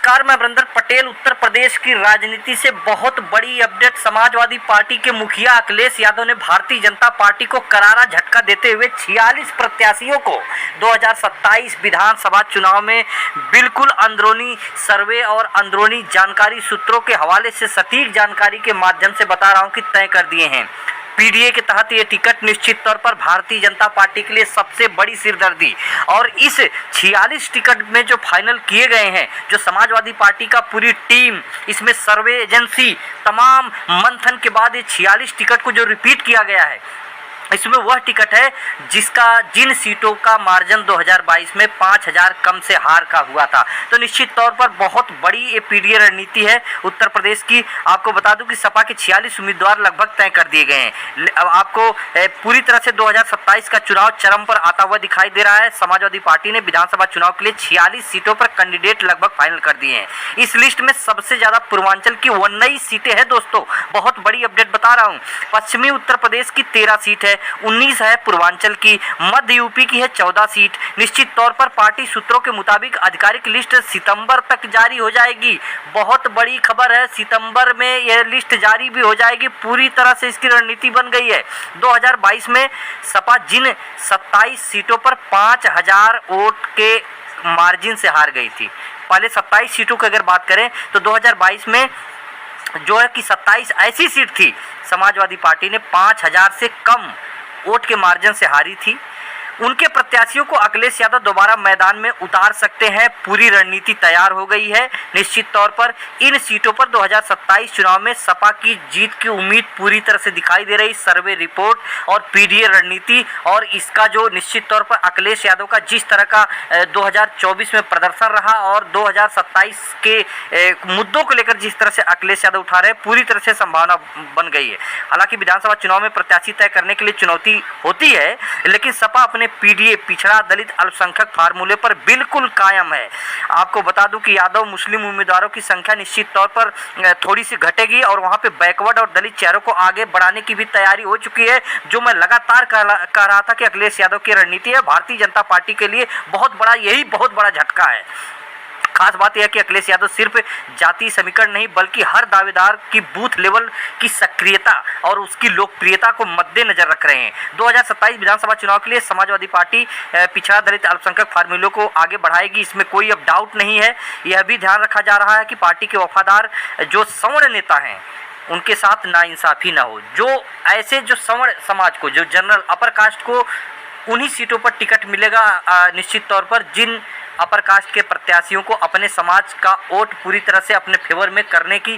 नमस्कार, मैं अमरिंदर पटेल। उत्तर प्रदेश की राजनीति से बहुत बड़ी अपडेट। समाजवादी पार्टी के मुखिया अखिलेश यादव ने भारतीय जनता पार्टी को करारा झटका देते हुए 46 प्रत्याशियों को 2027 विधानसभा चुनाव में बिल्कुल अंदरूनी सर्वे और अंदरूनी जानकारी सूत्रों के हवाले से सटीक जानकारी के माध्यम से बता रहा हूं कि तय कर दिए हैं। पीडीए के तहत ये टिकट निश्चित तौर पर भारतीय जनता पार्टी के लिए सबसे बड़ी सिरदर्दी, और इस 46 टिकट में जो फाइनल किए गए हैं, जो समाजवादी पार्टी का पूरी टीम, इसमें सर्वे एजेंसी, तमाम मंथन के बाद ये 46 टिकट को जो रिपीट किया गया है, इसमें वह टिकट है जिन सीटों का मार्जिन 2022 में 5000 कम से हार का हुआ था। तो निश्चित तौर पर बहुत बड़ी ये पीडीए रणनीति है उत्तर प्रदेश की। आपको बता दूं कि सपा के 46 उम्मीदवार लगभग तय कर दिए गए हैं। अब आपको पूरी तरह से 2027 का चुनाव चरम पर आता हुआ दिखाई दे रहा है। समाजवादी पार्टी ने विधानसभा चुनाव के लिए 46 सीटों पर कैंडिडेट लगभग फाइनल कर दिए हैं। इस लिस्ट में सबसे ज्यादा पूर्वांचल की 19 सीटें हैं दोस्तों। बहुत बड़ी अपडेट बता रहा हूँ। पश्चिमी उत्तर प्रदेश की 13 सीट है, 19 है पूर्वांचल की, मध्य यूपी की है 14 सीट। निश्चित तौर पर पार्टी सूत्रों के मुताबिक आधिकारिक लिस्ट सितंबर तक जारी हो जाएगी। बहुत बड़ी खबर है, सितंबर में यह लिस्ट जारी भी हो जाएगी। पूरी तरह से इसकी रणनीति बन गई है। 2022 में सपा जिन 27 सीटों पर 5000 वोट के मार्जिन से हार गई थी, पहले 27 सीटों की अगर बात करें तो 2022 में जो है कि 27 ऐसी सीट थी, समाजवादी पार्टी ने 5000 से कम वोट के मार्जिन से हारी थी। उनके प्रत्याशियों को अखिलेश यादव दोबारा मैदान में उतार सकते हैं। पूरी रणनीति तैयार हो गई है। निश्चित तौर पर इन सीटों पर 2027 चुनाव में सपा की जीत की उम्मीद पूरी तरह से दिखाई दे रही। सर्वे रिपोर्ट और पीडीए रणनीति और इसका जो निश्चित तौर पर अखिलेश यादव का जिस तरह का 2024 में प्रदर्शन रहा और 2027 के मुद्दों को लेकर जिस तरह से अखिलेश यादव उठा रहे हैं, पूरी तरह से संभावना बन गई है। हालांकि विधानसभा चुनाव में प्रत्याशी तय करने के लिए चुनौती होती है, लेकिन सपा अपने पीडीए पिछड़ा दलित अल्पसंख्यक फार्मूले पर बिल्कुल कायम है। आपको बता दूं कि यादव मुस्लिम उम्मीदवारों की संख्या निश्चित तौर पर थोड़ी सी घटेगी और वहां पे बैकवर्ड और दलित चेहरों को आगे बढ़ाने की भी तैयारी हो चुकी है। जो मैं लगातार कह रहा था कि अखिलेश यादव की रणनीति है भारतीय जनता पार्टी के लिए बहुत बड़ा झटका है। खास बात यह है कि अखिलेश यादव सिर्फ जातीय समीकरण नहीं बल्कि हर दावेदार की बूथ लेवल की सक्रियता और उसकी लोकप्रियता को मद्देनजर रख रहे हैं। 2027 विधानसभा चुनाव के लिए समाजवादी पार्टी पिछड़ा दलित अल्पसंख्यक फार्मूलों को आगे बढ़ाएगी, इसमें कोई अब डाउट नहीं है। यह भी ध्यान रखा जा रहा है कि पार्टी के वफादार जो सवर्ण नेता हैं उनके साथ नाइंसाफी ना हो। जो ऐसे जो सवर्ण समाज को, जो जनरल अपर कास्ट को उन्हीं सीटों पर टिकट मिलेगा निश्चित तौर पर जिन अपर कास्ट के प्रत्याशियों को अपने समाज का वोट पूरी तरह से अपने फेवर में करने की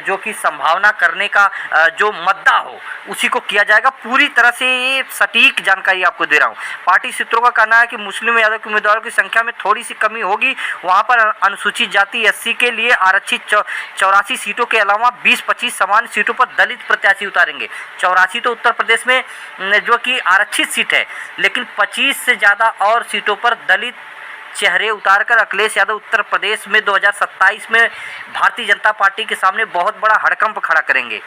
जो कि संभावना करने का जो मद्दा हो उसी को किया जाएगा। पूरी तरह से ये सटीक जानकारी आपको दे रहा हूँ। पार्टी सूत्रों का कहना है कि मुस्लिम यादव के उम्मीदवारों की संख्या में थोड़ी सी कमी होगी। वहाँ पर अनुसूचित जाति एससी के लिए आरक्षित 84 सीटों के अलावा 20-25 सामान्य सीटों पर दलित प्रत्याशी उतारेंगे। 84 तो उत्तर प्रदेश में जो कि आरक्षित सीट है, लेकिन 25 से ज़्यादा और सीटों पर दलित चेहरे उतारकर अखिलेश यादव उत्तर प्रदेश में 2027 में भारतीय जनता पार्टी के सामने बहुत बड़ा हड़कंप खड़ा करेंगे।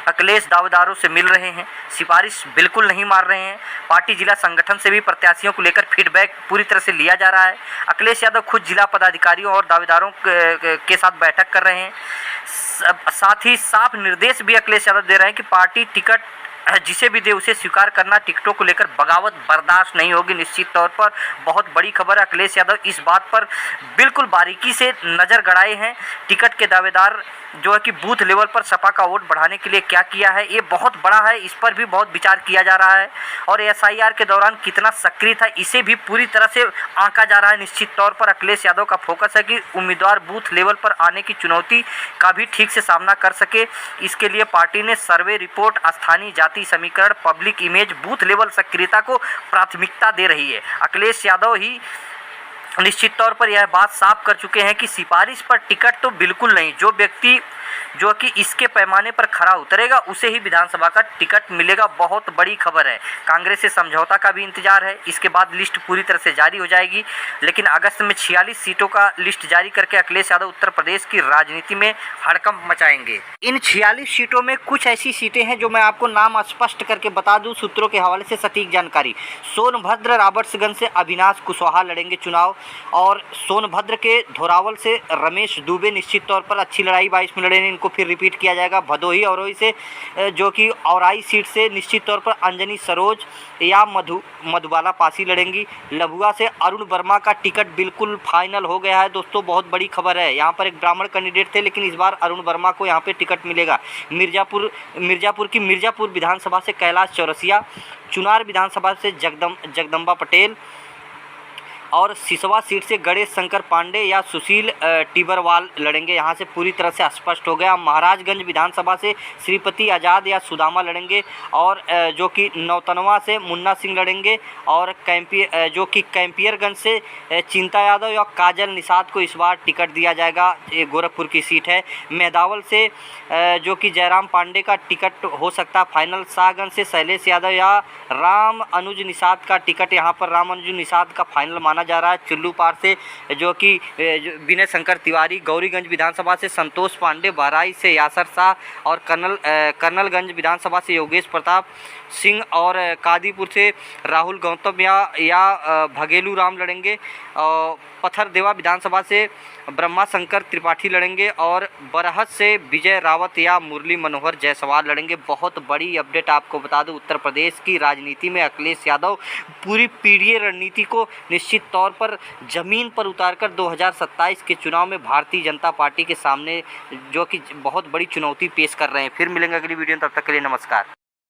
अखिलेश दावेदारों से मिल रहे हैं, सिफारिश बिल्कुल नहीं मार रहे हैं। पार्टी जिला संगठन से भी प्रत्याशियों को लेकर फीडबैक पूरी तरह से लिया जा रहा है। अखिलेश यादव खुद जिला पदाधिकारियों और दावेदारों के साथ बैठक कर रहे हैं। साथ ही साफ निर्देश भी अखिलेश यादव दे रहे हैं कि पार्टी टिकट जिसे भी दे उसे स्वीकार करना, टिकटों को लेकर बगावत बर्दाश्त नहीं होगी। निश्चित तौर पर बहुत बड़ी खबर है। अखिलेश यादव इस बात पर बिल्कुल बारीकी से नज़र गड़ाए हैं। टिकट के दावेदार जो है कि बूथ लेवल पर सपा का वोट बढ़ाने के लिए क्या किया है, ये बहुत बड़ा है। इस पर भी बहुत विचार किया जा रहा है और एसआईआर के दौरान कितना सक्रिय था इसे भी पूरी तरह से आंका जा रहा है। निश्चित तौर पर अखिलेश यादव का फोकस है कि उम्मीदवार बूथ लेवल पर आने की चुनौती का भी ठीक से सामना कर सके। इसके लिए पार्टी ने सर्वे रिपोर्ट, स्थानीय जाति समीकरण, पब्लिक इमेज, बूथ लेवल सक्रियता को प्राथमिकता दे रही है। अखिलेश यादव ही निश्चित तौर पर यह बात साफ कर चुके हैं कि सिफारिश पर टिकट तो बिल्कुल नहीं। जो व्यक्ति जो कि इसके पैमाने पर खरा उतरेगा उसे ही विधानसभा का टिकट मिलेगा। बहुत बड़ी खबर है। कांग्रेस से समझौता का भी इंतजार है। इसके बाद लिस्ट पूरी तरह से जारी हो जाएगी, लेकिन अगस्त में 46 सीटों का लिस्ट जारी करके अखिलेश यादव उत्तर प्रदेश की राजनीति में हड़कंप मचाएंगे। इन 46 सीटों में कुछ ऐसी सीटें हैं जो मैं आपको नाम स्पष्ट करके बता दूं सूत्रों के हवाले से सटीक जानकारी। सोनभद्र राबर्ट्सगंज से अविनाश कुशवाहा लड़ेंगे चुनाव। और सोनभद्र के धोरावल से रमेश दुबे निश्चित तौर पर अच्छी लड़ाई 22 में लड़े हैं, इनको फिर रिपीट किया जाएगा। भदोही औरई से जो कि औराई सीट से निश्चित तौर पर अंजनी सरोज या मधुबाला पासी लड़ेंगी। लभुआ से अरुण वर्मा का टिकट बिल्कुल फाइनल हो गया है दोस्तों, बहुत बड़ी खबर है। यहाँ पर एक ब्राह्मण कैंडिडेट थे, लेकिन इस बार अरुण वर्मा को यहाँ पे टिकट मिलेगा। मिर्जापुर विधानसभा से कैलाश चौरसिया, चुनार विधानसभा से जगदम्बा पटेल और सिसवा सीट से गणेश शंकर पांडे या सुशील टिबरवाल लड़ेंगे। यहाँ से पूरी तरह से स्पष्ट हो गया। महाराजगंज विधानसभा से श्रीपति आज़ाद या सुदामा लड़ेंगे और जो कि नौतनवा से मुन्ना सिंह लड़ेंगे और कैंपियरगंज से चिंता यादव या काजल निषाद को इस बार टिकट दिया जाएगा। ये गोरखपुर की सीट है। मेहदावल से जो कि जयराम पांडे का टिकट हो सकता फाइनल। शाहगंज से शैलेश यादव या राम अनुज निषाद का टिकट यहाँ पर राम अनुज निषाद का फाइनल माना जा रहा है। चुल्लू पार से जो कि विनय शंकर तिवारी, गौरीगंज विधानसभा से संतोष पांडे, बहराइच से यासर शाह और कर्नलगंज विधानसभा से योगेश प्रताप सिंह और कादीपुर से राहुल गौतम या भगेलू राम लड़ेंगे। पथरदेवा विधानसभा से ब्रह्मा शंकर त्रिपाठी लड़ेंगे और बरहत से विजय रावत या मुरली मनोहर जायसवाल लड़ेंगे। बहुत बड़ी अपडेट आपको बता दूं, उत्तर प्रदेश की राजनीति में अखिलेश यादव पूरी पीढ़ी रणनीति को निश्चित तौर पर ज़मीन पर उतारकर 2027 के चुनाव में भारतीय जनता पार्टी के सामने जो कि बहुत बड़ी चुनौती पेश कर रहे हैं। फिर मिलेंगे अगली वीडियो में, तब तक के लिए नमस्कार।